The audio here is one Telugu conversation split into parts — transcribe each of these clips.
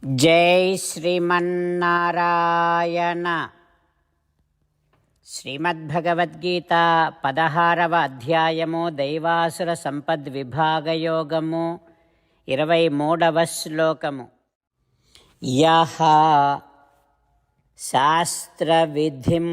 జై శ్రీమన్నారాయణ. శ్రీమద్భగవద్గీత 16వ అధ్యాయము దైవాసుర సంపద్విభాగయోగము 23వ శ్లోకము. యః శాస్త్రవిధిం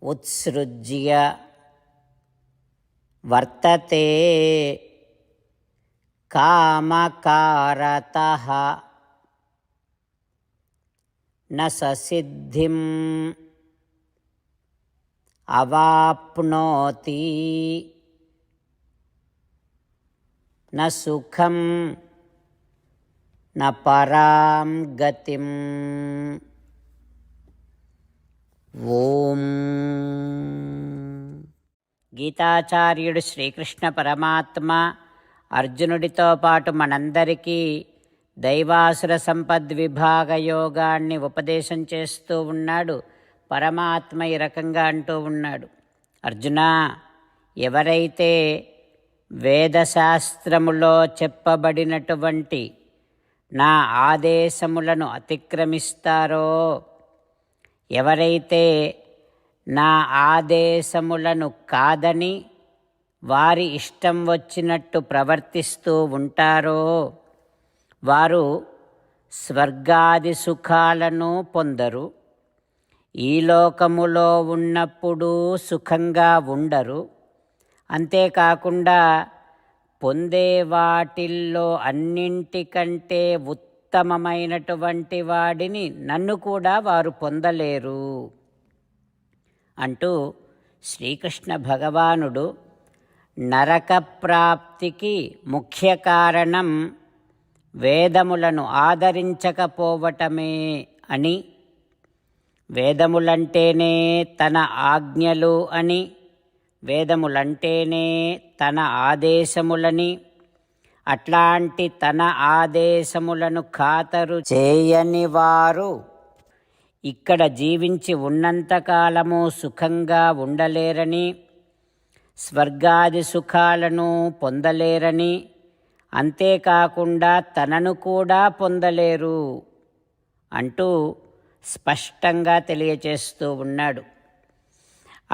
ఉత్సృజ్య వర్తతే కామకారతః న ససిద్ధిం అవాప్నోతి న సుఖం న పరాం గతిం. ఓం. గీతాచార్యుడు శ్రీకృష్ణ పరమాత్మ అర్జునుడితో పాటు మనందరికీ దైవాసుర సంపద్విభాగ యోగాన్ని ఉపదేశం చేస్తూ ఉన్నాడు. పరమాత్మ ఈ రకంగా అంటూ ఉన్నాడు, అర్జునా, ఎవరైతే వేదశాస్త్రములో చెప్పబడినటువంటి నా ఆదేశములను అతిక్రమిస్తారో, ఎవరైతే నా ఆదేశములను కాదని వారి ఇష్టం వచ్చినట్టు ప్రవర్తిస్తూ ఉంటారో, వారు స్వర్గాది సుఖాలను పొందరు, ఈ లోకములో ఉన్నప్పుడు సుఖంగా ఉండరు. అంతేకాకుండా పొందే వాటిల్లో అన్నింటికంటే ఉత్తమమైనటువంటి వాడిని నన్ను కూడా వారు పొందలేరు అంటూ శ్రీకృష్ణ భగవానుడు నరక ప్రాప్తికి ముఖ్య కారణం వేదములను ఆదరించకపోవటమే అని, వేదములంటేనే తన ఆజ్ఞలు అని, వేదములంటేనే తన ఆదేశములని, అట్లాంటి తన ఆదేశములను ఖాతరు చేయని వారు ఇక్కడ జీవించి ఉన్నంతకాలము సుఖంగా ఉండలేరని, స్వర్గాది సుఖాలను పొందలేరని, అంతేకాకుండా తనను కూడా పొందలేరు అంటూ స్పష్టంగా తెలియచేస్తూ ఉన్నాడు.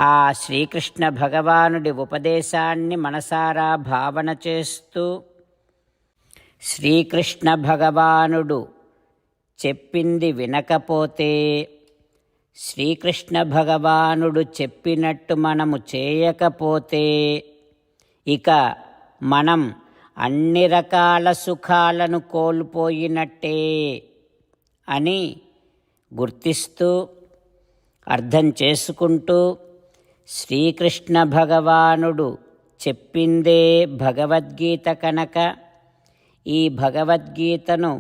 ఆ శ్రీకృష్ణ భగవానుడి ఉపదేశాన్ని మనసారా భావన చేస్తూ, శ్రీకృష్ణ భగవానుడు చెప్పింది వినకపోతే, శ్రీకృష్ణ భగవానుడు చెప్పినట్టు మనము చేయకపోతే ఇక మనం అన్ని రకాల సుఖాలను కోల్పోయినట్టే అని గుర్తిస్తూ, అర్థం చేసుకుంటూ, శ్రీకృష్ణ భగవానుడు చెప్పిందే భగవద్గీత కనుక ఈ భగవద్గీతను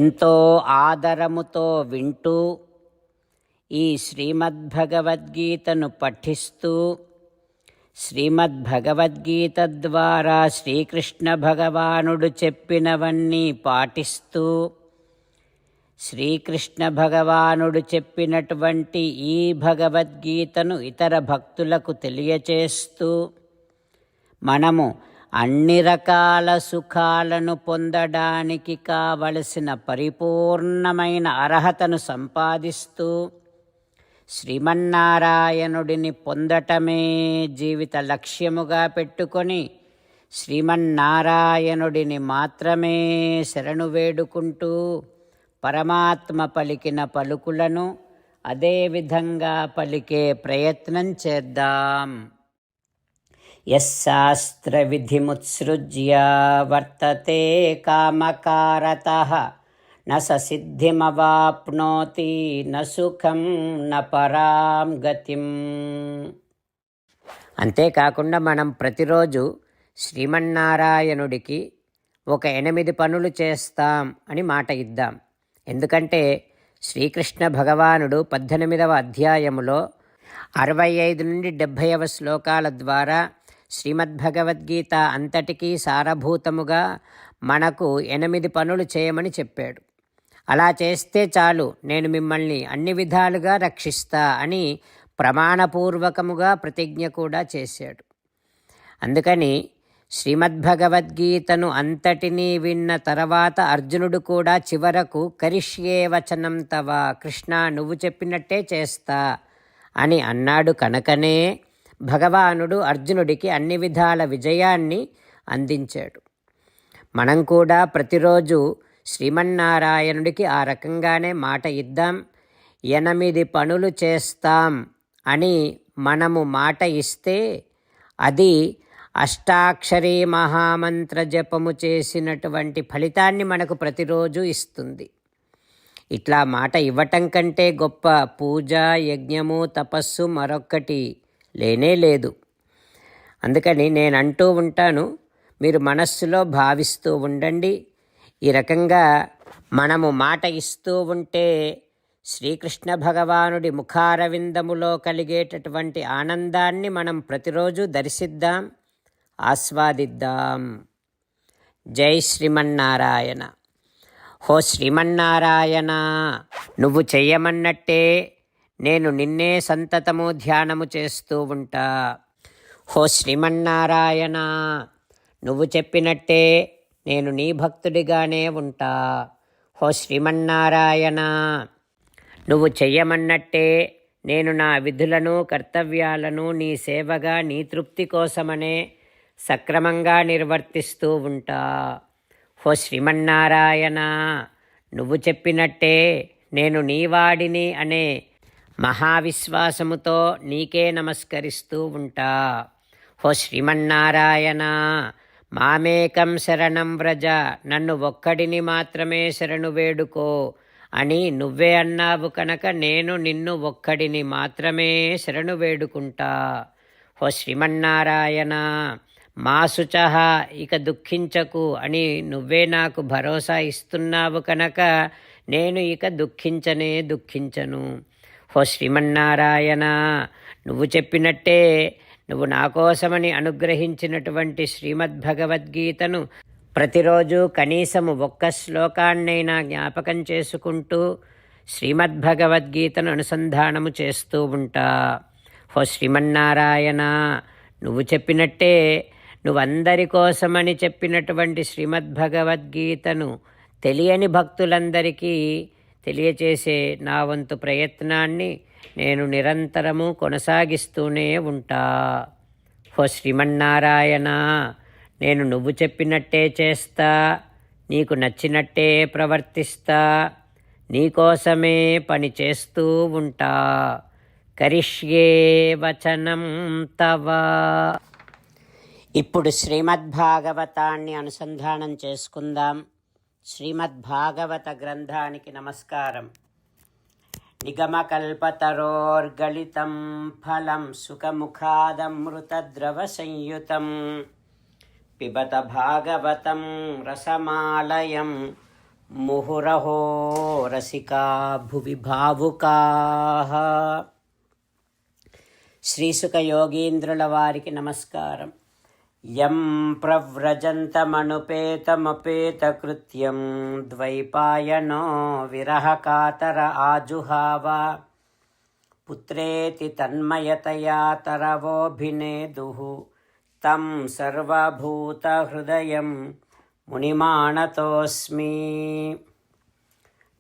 ఎంతో ఆదరముతో వింటూ, ఈ శ్రీమద్భగవద్గీతను పఠిస్తూ, శ్రీమద్భగవద్గీత ద్వారా శ్రీకృష్ణ భగవానుడు చెప్పినవన్నీ పాటిస్తూ, శ్రీకృష్ణ భగవానుడు చెప్పినటువంటి ఈ భగవద్గీతను ఇతర భక్తులకు తెలియచేస్తూ, మనము అన్ని రకాల సుఖాలను పొందడానికి కావలసిన పరిపూర్ణమైన అర్హతను సంపాదిస్తూ, శ్రీమన్నారాయణుడిని పొందటమే జీవిత లక్ష్యముగా పెట్టుకొని శ్రీమన్నారాయణుడిని మాత్రమే శరణు వేడుకుంటూ పరమాత్మ పలికిన పలుకులను అదేవిధంగా పలికే ప్రయత్నం చేద్దాం. యస్శాస్త్ర విధిముత్సృజ్య వర్తతే కామకారతః న ససిద్ధిమవాప్నోతి న సుఖం న పరాం గతిం. అంతేకాకుండా మనం ప్రతిరోజు శ్రీమన్నారాయణుడికి ఒక 8 పనులు చేస్తాం అని మాట ఇద్దాం. ఎందుకంటే శ్రీకృష్ణ భగవానుడు 18వ అధ్యాయములో 65 నుండి 70వ శ్లోకాల ద్వారా శ్రీమద్భగవద్గీత అంతటికీ సారభూతముగా మనకు 8 పనులు చేయమని చెప్పాడు. అలా చేస్తే చాలు, నేను మిమ్మల్ని అన్ని విధాలుగా రక్షిస్తా అని ప్రమాణపూర్వకముగా ప్రతిజ్ఞ కూడా చేశాడు. అందుకని శ్రీమద్భగవద్గీతను అంతటినీ విన్న తర్వాత అర్జునుడు కూడా చివరకు కరిష్యే వచనం తవ, కృష్ణ నువ్వు చెప్పినట్టే చేస్తా అని అన్నాడు కనుకనే భగవానుడు అర్జునుడికి అన్ని విధాల విజయాన్ని అందించాడు. మనం కూడా ప్రతిరోజు శ్రీమన్నారాయణుడికి ఆ రకంగానే మాట ఇద్దాం. 8 పనులు చేస్తాం అని మనము మాట ఇస్తే అది అష్టాక్షరీ మహామంత్ర జపము చేసినటువంటి ఫలితాన్ని మనకు ప్రతిరోజు ఇస్తుంది. ఇట్లా మాట ఇవ్వటం కంటే గొప్ప పూజ, యజ్ఞము, తపస్సు మరొక్కటి లేనే లేదు. అందుకని నేను అంటూ ఉంటాను, మీరు మనస్సులో భావిస్తూ ఉండండి. ఈ రకంగా మనము మాట ఇస్తూ ఉంటే శ్రీకృష్ణ భగవానుడి ముఖారవిందములో కలిగేటటువంటి ఆనందాన్ని మనం ప్రతిరోజు దర్శిద్దాం, ఆస్వాదిద్దాం. జై శ్రీమన్నారాయణ. హో శ్రీమన్నారాయణ, నువ్వు చెయ్యమన్నట్టే నేను నిన్నే సంతతము ధ్యానము చేస్తూ ఉంటా. హో శ్రీమన్నారాయణ, నువ్వు చెప్పినట్టే నేను నీ భక్తుడిగానే ఉంటా. హో శ్రీమన్నారాయణ, నువ్వు చెయ్యమన్నట్టే నేను నా విధులను, కర్తవ్యాలను నీ సేవగా, నీ తృప్తి కోసమనే సక్రమంగా నిర్వర్తిస్తూ ఉంటా. హో శ్రీమన్నారాయణ, నువ్వు చెప్పినట్టే నేను నీవాడిని అనే మహావిశ్వాసముతో నీకే నమస్కరిస్తూ ఉంటా. హో శ్రీమన్నారాయణ, మామేకం శరణం వ్రజ, నన్ను ఒక్కడిని మాత్రమే శరణు వేడుకో అని నువ్వే అన్నావు కనుక నేను నిన్ను ఒక్కడిని మాత్రమే శరణు వేడుకుంటా. హో శ్రీమన్నారాయణ, మా శుచః, ఇక దుఃఖించకు అని నువ్వే నాకు భరోసా ఇస్తున్నావు కనుక నేను ఇక దుఃఖించను. హో శ్రీమన్నారాయణ, నువ్వు చెప్పినట్టే నువ్వు నా కోసమని అనుగ్రహించినటువంటి శ్రీమద్భగవద్గీతను ప్రతిరోజు కనీసము ఒక్క శ్లోకాన్నైనా జ్ఞాపకం చేసుకుంటూ శ్రీమద్భగవద్గీతను అనుసంధానము చేస్తూ ఉంటా. హో శ్రీమన్నారాయణ, నువ్వు చెప్పినట్టే నువ్వందరి కోసమని చెప్పినటువంటి శ్రీమద్భగవద్గీతను తెలియని భక్తులందరికీ తెలియచేసే నా వంతు ప్రయత్నాన్ని నేను నిరంతరము కొనసాగిస్తూనే ఉంటా. హో శ్రీమన్నారాయణ, నేను నువ్వు చెప్పినట్టే చేస్తా, నీకు నచ్చినట్టే ప్రవర్తిస్తా, నీకోసమే పని చేస్తూ ఉంటా. కరిష్యే వచనం తవ. ఇప్పుడు శ్రీమద్భాగవతాన్ని అనుసంధానం చేసుకుందాం. శ్రీమద్భాగవత గ్రంథానికి నమస్కారం. నిగమకల్పతరోర్గళితం ఫలం సుఖముఖాదమృతద్రవ సంయుతం పిబత భాగవతం రసమాలయం ముహురహో రసికా భువి భావుకాః. శ్రీసుఖ యోగీంద్రుల వారికి నమస్కారం. యం ప్రవ్రజంతమనుపేతమపేతకృత్యం ద్వైపాయనో విరహకాతర ఆజుహావ పుత్రేతి తన్మయతయా తరవోభినేదుః తం సర్వభూతహృదయం మునిమానతోస్మి.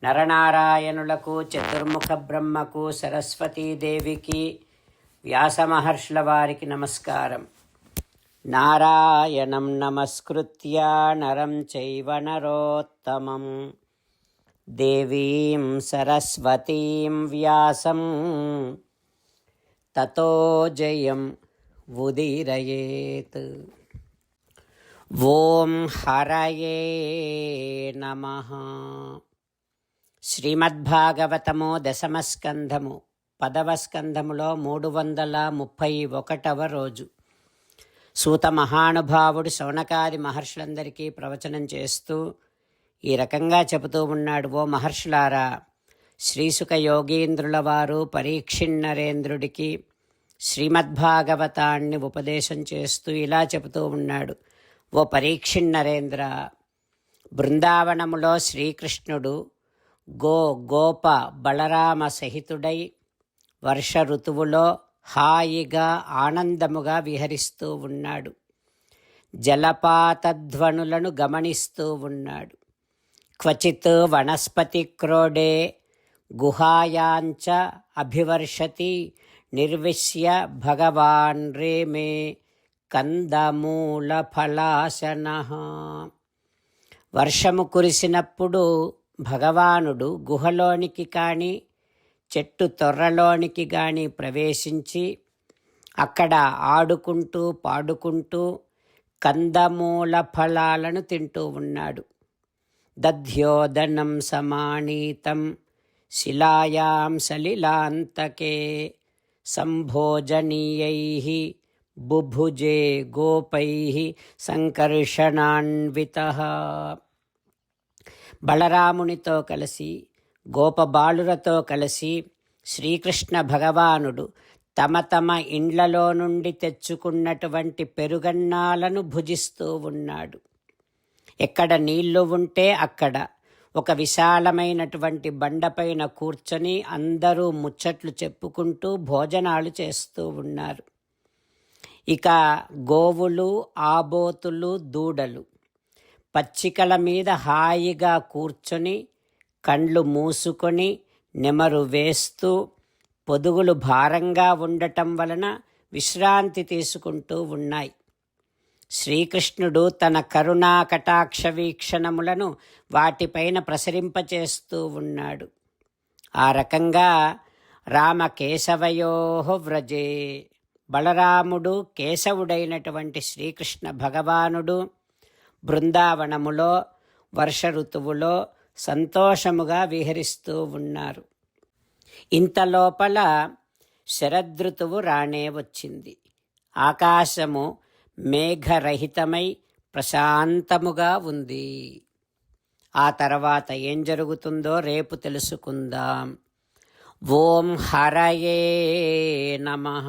నరనారాయణులకు, చతుర్ముఖ బ్రహ్మకు, సరస్వతీదేవికి, వ్యాసమహర్షుల వారికి నమస్కారం. నారాయణం నమస్కృత్య నరం చైవ నరోత్తమం దేవీం సరస్వతీం వ్యాసం తతో జయం ఉదీరయేత్. ఓం హరయే నమః. శ్రీమద్భాగవతము దశమస్కంధము 10వ స్కంధములో 331వ రోజు. సూత మహానుభావుడు శౌనకాది మహర్షులందరికీ ప్రవచనం చేస్తూ ఈ రకంగా చెబుతూ ఉన్నాడు. ఓ మహర్షులారా, శ్రీసుఖ యోగీంద్రుల వారు పరీక్షిన్నరేంద్రుడికి శ్రీమద్భాగవతాన్ని ఉపదేశం చేస్తూ ఇలా చెబుతూ ఉన్నాడు. ఓ పరీక్షిన్నరేంద్ర, బృందావనములో శ్రీకృష్ణుడు గోప బలరామ సహితుడై వర్ష ఋతువులో హాయిగా ఆనందముగా విహరిస్తూ ఉన్నాడు. జలపాతధ్వనులను గమనిస్తూ ఉన్నాడు. క్వచిత్ వనస్పతి క్రోడే గుహాయాంచ అభివర్షతి నిర్విశ్య భగవాన్ రేమే కందమూల ఫలాసనః. వర్షము కురిసినప్పుడు భగవానుడు గుహలోనికి కానీ చెట్టు తొర్రలోనికి కానీ ప్రవేశించి అక్కడ ఆడుకుంటూ పాడుకుంటూ కందమూల ఫలాలను తింటూ ఉన్నాడు. దధ్యోదనం సమానీతం శిలాయాం సలిలాంతకే సంభోజనీయైః బుభుజే గోపైః సంకర్షణాన్వితః. బలరామునితో కలిసి గోపబాలురతో కలిసి శ్రీకృష్ణ భగవానుడు తమ తమ ఇండ్లలో నుండి తెచ్చుకున్నటువంటి పెరుగన్నాలను భుజిస్తూ ఉన్నాడు. ఎక్కడ నీళ్లు ఉంటే అక్కడ ఒక విశాలమైనటువంటి బండపైన కూర్చొని అందరూ ముచ్చట్లు చెప్పుకుంటూ భోజనాలు చేస్తూ ఉన్నారు. ఇక గోవులు, ఆబోతులు, దూడలు పచ్చికల మీద హాయిగా కూర్చొని కండ్లు మూసుకొని నెమరు వేస్తూ పొదుగులు భారంగా ఉండటం వలన విశ్రాంతి తీసుకుంటూ ఉన్నాయి. శ్రీకృష్ణుడు తన కరుణా కటాక్ష వీక్షణములను వాటిపైన ప్రసరింపచేస్తూ ఉన్నాడు. ఆ రకంగా రామకేశవయోః వ్రజే, బలరాముడు కేశవుడైనటువంటి శ్రీకృష్ణ భగవానుడు బృందావనములో వర్ష ఋతువులో సంతోషముగా విహరిస్తూ ఉన్నారు. ఇంతలోపల శరదృతువు రానే వచ్చింది. ఆకాశము మేఘరహితమై ప్రశాంతముగా ఉంది. ఆ తర్వాత ఏం జరుగుతుందో రేపు తెలుసుకుందాం. ఓం హరయే నమః.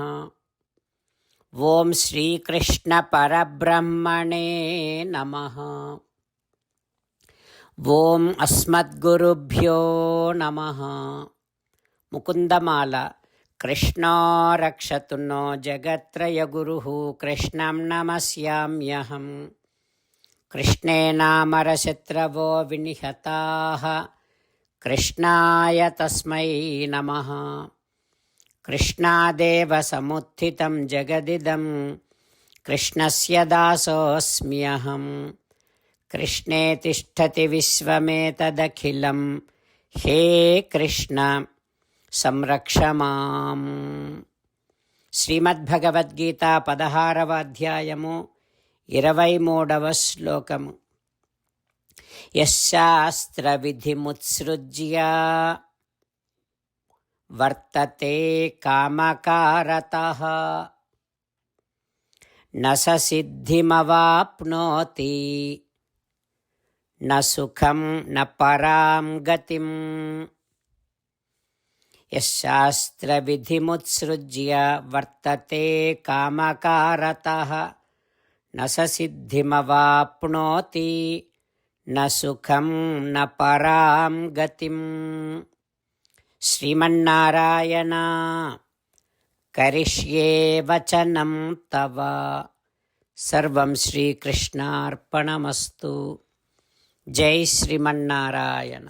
ఓం శ్రీకృష్ణ పరబ్రహ్మణే నమః. ఓం అస్మద్గురుభ్యో నమః. ముకుందమాల. కృష్ణో రక్షతు నో జగత్రయగురుః కృష్ణం నమస్యామ్యహం. కృష్ణే నామరశత్రవో వినిహతాః కృష్ణాయ తస్మై నమః. కృష్ణాదేవ సముత్థితం జగదిదం కృష్ణస్య దాసోऽస్మ్యహం. కృష్ణే తిష్టతి విశ్వమేతదఖిలం హే కృష్ణ సంరక్ష మాం. శ్రీమద్భగవద్గీత 16వ అధ్యాయము 23వ శ్లోకము. యశ్శాస్త్ర విధిముత్సృజ్య వర్తతే కామకారతః న స సిద్ధిమవాప్నోతి న సుఖం న పరాం గతిం. యశ్శాస్త్ర విధిముత్సృజ్య వర్తతే కామకారతః న స సిద్ధిమవాప్నోతి న సుఖం న పరాం గతిం. శ్రీమన్నారాయణ కరిష్యే వచనం తవ. సర్వం శ్రీకృష్ణార్పణమస్తు. జై శ్రీమన్నారాయణ.